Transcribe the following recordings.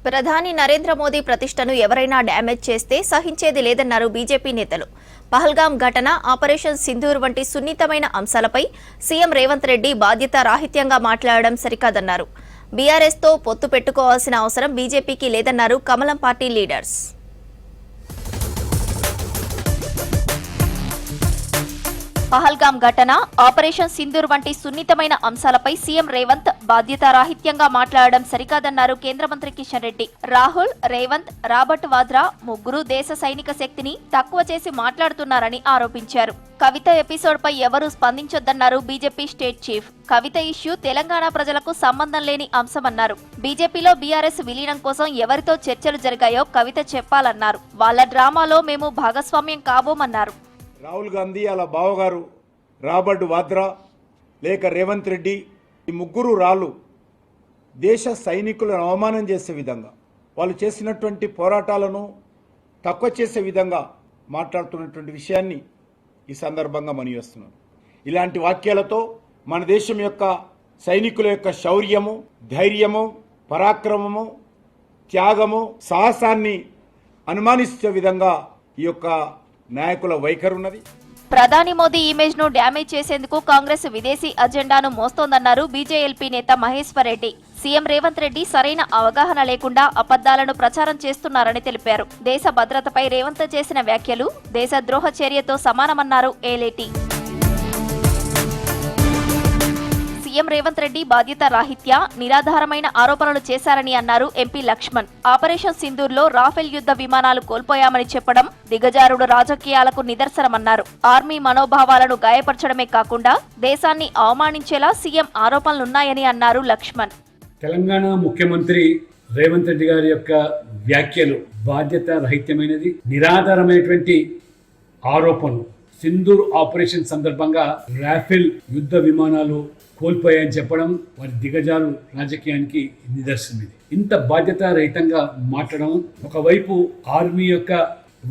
ప్రధాని నరేంద్ర మోదీ ప్రతిష్టను ఎవరైనా డ్యామేజ్ చేస్తే సహించేది లేదన్నారు బీజేపీ నేతలు. పహల్గాం ఘటన, ఆపరేషన్ సింధూర్ వంటి సున్నితమైన అంశాలపై సీఎం రేవంత్ రెడ్డి బాధ్యతారాహిత్యంగా మాట్లాడడం సరికాదన్నారు. బీఆర్ఎస్తో పొత్తు పెట్టుకోవాల్సిన అవసరం బీజేపీకి లేదన్నారు కమలం పార్టీ లీడర్స్. పహల్గాం ఘటన, ఆపరేషన్ సింధూర్ వంటి సున్నితమైన అంశాలపై సీఎం రేవంత్ బాధ్యతారాహిత్యంగా మాట్లాడడం సరికాదన్నారు కేంద్ర మంత్రి కిషన్ రెడ్డి. రాహుల్, రేవంత్, రాబర్ట్ వాద్రా ముగ్గురు దేశ సైనిక శక్తిని తక్కువ చేసి మాట్లాడుతున్నారని ఆరోపించారు. కవిత ఎపిసోడ్ పై ఎవరూ స్పందించొద్దన్నారు బీజేపీ స్టేట్ చీఫ్. కవిత ఇష్యూ తెలంగాణ ప్రజలకు సంబంధం లేని అంశమన్నారు. బీజేపీలో బీఆర్ఎస్ విలీనం కోసం ఎవరితో చర్చలు జరిగాయో కవిత చెప్పాలన్నారు. వాళ్ల డ్రామాలో మేము భాగస్వామ్యం కాబోమన్నారు. రాహుల్ గాంధీ అలా బావగారు, రాబర్ట్ వాద్రా లేక రేవంత్ రెడ్డి, ఈ ముగ్గురు రాళ్ళు దేశ సైనికులను అవమానం చేసే విధంగా, వాళ్ళు చేసినటువంటి పోరాటాలను తక్కువ చేసే విధంగా మాట్లాడుతున్నటువంటి విషయాన్ని ఈ సందర్భంగా మనవిస్తున్నాను. ఇలాంటి వాక్యాలతో మన దేశం యొక్క సైనికుల యొక్క శౌర్యము, ధైర్యము, పరాక్రమము, త్యాగము, సాహసాన్ని అనుమానించే విధంగా ఈ యొక్క నాయకుల వైఖరి ఉన్నది. ప్రధాని మోదీ ఇమేజ్ ను డ్యామేజ్ చేసేందుకు కాంగ్రెస్ విదేశీ అజెండాను మోస్తోందన్నారు బీజేఎల్పీ నేత మహేశ్వర్ రెడ్డి. సీఎం రేవంత్ రెడ్డి సరైన అవగాహన లేకుండా అబద్దాలను ప్రచారం చేస్తున్నారని తెలిపారు. దేశ భద్రతపై రేవంత్ చేసిన వ్యాఖ్యలు దేశద్రోహ చర్యతో సమానమన్నారు ఏలేటి. సీఎం రేవంత్ రెడ్డి బాధ్యత రాహిత్య, నిరాధారమైన ఆరోపణలు చేశారని అన్నారు ఎంపీ లక్ష్మణ్. ఆపరేషన్ సింధూర్లో రాఫెల్ యుద్ధ విమానాలు కోల్పోయామని చెప్పడం దిగజారుడు రాజకీయాలకు నిదర్శనమన్నారు. ఆర్మీ మనోభావాలను గాయపరచడమే కాకుండా దేశాన్ని అవమానించేలా సీఎం ఆరోపణలున్నాయని అన్నారు లక్ష్మణ్. తెలంగాణ ముఖ్యమంత్రి రేవంత్ రెడ్డి గారి యొక్క వ్యాఖ్యలు బాధ్యత రహిత్యమైనది, నిరాధారమైనటువంటి ఆరోపణలు. సింధూర్ ఆపరేషన్ సందర్భంగా రాఫెల్ యుద్ధ విమానాలు కోల్పోయాయని చెప్పడం వారి దిగజారు రాజకీయానికి నిదర్శనం. ఇది ఇంత బాధ్యత రహితంగా మాట్లాడడం, ఒకవైపు ఆర్మీ యొక్క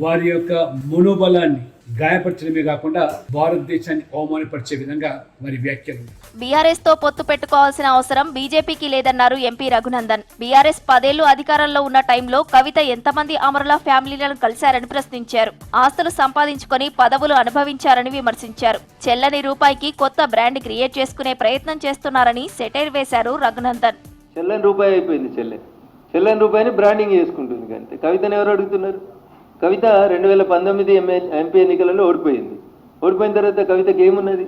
వారి యొక్క మనోబలాన్ని గాయపరచడమే కాకుండా భారతదేశాన్ని అవమానపరిచే విధంగా మరి వ్యాఖ్యలు. బీఆర్ఎస్ తో పొత్తు పెట్టుకోవాల్సిన అవసరం బీజేపీకి లేదన్నారు ఎంపీ రఘునందన్. బీఆర్ఎస్ 10 ఏళ్లు అధికారంలో ఉన్న టైంలో కవిత ఎంతమంది అమరుల ఫ్యామిలీలను కలిశారని ప్రశ్నించారు. ఆస్తులు సంపాదించుకొని పదవులు అనుభవించారని విమర్శించారు. చెల్లని రూపాయికి కొత్త బ్రాండ్ క్రియేట్ చేసుకునే ప్రయత్నం చేస్తున్నారని సెటైర్ వేశారు రఘునందన్. చెల్లని రూపాయి అయిపోయింది, చెల్లని రూపాయిని బ్రాండింగ్ చేసుకుంటుంది అంతే. కవితను ఎవరు అడుగుతున్నారు? కవిత 2019 ఎంపీ ఎన్నికలలో ఓడిపోయిన తర్వాత కవితకి ఏమున్నది?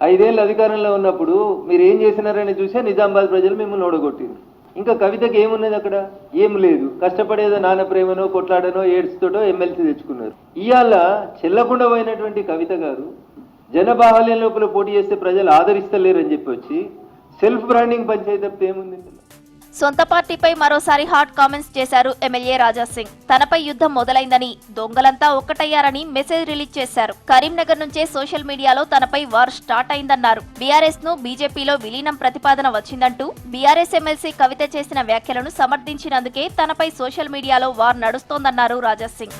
5 ఏళ్ళు అధికారంలో ఉన్నప్పుడు మీరు ఏం చేసినారని చూసే నిజామాబాద్ ప్రజలు మిమ్మల్ని ఓడగొట్టింది. ఇంకా కవితకి ఏమున్నది? అక్కడ ఏం లేదు. కష్టపడేదో నాన్న ప్రేమనో కొట్లాడనో ఏడ్స్తోటో ఎమ్మెల్సీ తెచ్చుకున్నారు. ఇవాళ చెల్లకుండా పోయినటువంటి కవిత గారు జనబాహల్యం లోపల పోటీ చేస్తే ప్రజలు ఆదరిస్తలేరని చెప్పి వచ్చి సెల్ఫ్ బ్రాండింగ్ పంచాయతీ తప్పితే ఏముంది? సొంత పార్టీపై మరోసారి హాట్ కామెంట్స్ చేశారు ఎమ్మెల్యే రాజాసింగ్. తనపై యుద్ధం మొదలైందని, దొంగలంతా ఒక్కటయ్యారని మెసేజ్ రిలీజ్ చేశారు. కరీంనగర్ నుంచే సోషల్ మీడియాలో తనపై వార్ స్టార్ట్ అయిందన్నారు. బీఆర్ఎస్ ను బీజేపీలో విలీనం ప్రతిపాదన వచ్చిందంటూ బీఆర్ఎస్ ఎమ్మెల్సీ కవిత చేసిన వ్యాఖ్యలను సమర్థించినందుకే తనపై సోషల్ మీడియాలో వార్ నడుస్తోందన్నారు రాజాసింగ్.